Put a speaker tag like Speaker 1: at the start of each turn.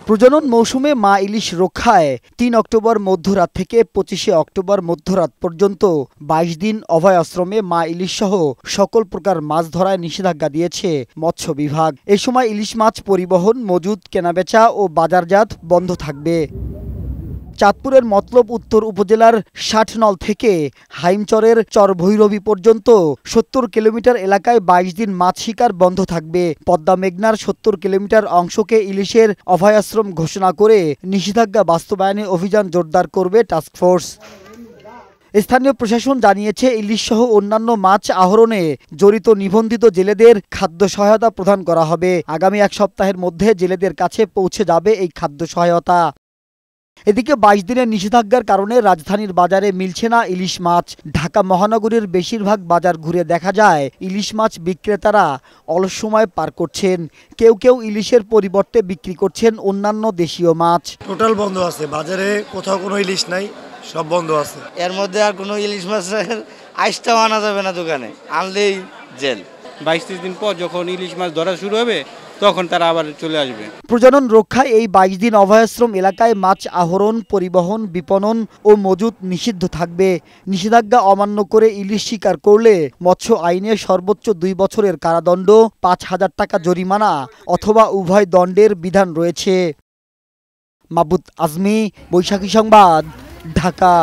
Speaker 1: প্রজনন মৌসুমে মা ইলিশ রক্ষায় ৩ অক্টোবর মধ্যরাত থেকে ২৫শে অক্টোবর মধ্যরাত পর্যন্ত ২২ দিন অভয় আশ্রমে মা ইলিশ সহ সকল প্রকার মাছ ধরায় নিষেধাজ্ঞা দিয়েছে মৎস্য বিভাগ। এ সময় ইলিশ মাছ পরিবহন, মজুত, কেনাবেচা ও বাজারজাত বন্ধ থাকবে। চাঁদপুরের মতলব উত্তর উপজেলার ষাটনল থেকে হাইমচরের চরভৈরবী পর্যন্ত ৭০ কিলোমিটার এলাকায় ২২ দিন মাছ শিকার বন্ধ থাকবে। পদ্মা মেঘনার ৭০ কিলোমিটার অংশকে ইলিশের অভয়াশ্রম ঘোষণা করে নিষেধাজ্ঞা বাস্তবায়নে অভিযান জোরদার করবে টাস্কফোর্স। স্থানীয় প্রশাসন জানিয়েছে, ইলিশ সহ অন্যান্য মাছ আহরণে জড়িত নিবন্ধিত জেলেদের খাদ্য সহায়তা প্রদান করা হবে। আগামী এক সপ্তাহের মধ্যে জেলেদের কাছে পৌঁছে যাবে এই খাদ্য সহায়তা। এদিকে ২২ দিনের নিষেধাজ্ঞার কারণে রাজধানীর বাজারে মিলছে না ইলিশ মাছ। ঢাকা মহানগরীর বেশিরভাগ বাজার ঘুরে দেখা যায় ইলিশ মাছ বিক্রেতারা অলস সময় পার করছেন। কেউ কেউ ইলিশের পরিবর্তে বিক্রি করছেন অন্যান্য দেশীয় মাছ।
Speaker 2: টোটাল বন্ধ আছে, বাজারে কোথাও কোনো ইলিশ নাই, সব বন্ধ আছে।
Speaker 3: এর মধ্যে আর কোনো ইলিশ মাছের আইসটাও আনা যাবে না দোকানে, আনলেই জেল।
Speaker 4: ২২-৩০ দিন পর যখন ইলিশ মাছ ধরা শুরু হবে তখন তারা আবার চলে আসবে।
Speaker 1: প্রজনন রক্ষায় এই ২২ দিন অভয়াশ্রম এলাকায় মাছ আহরণ, পরিবহন, বিপণন ও মজুত নিষিদ্ধ থাকবে। নিষেধাজ্ঞা অমান্য করে ইলিশ শিকার করলে মৎস্য আইনে সর্বোচ্চ ২ বছরের কারাদণ্ড, ৫,০০০ টাকা জরিমানা অথবা উভয় দণ্ডের বিধান রয়েছে। মাহবুব আজমি, বৈশাখী সংবাদ, ঢাকা।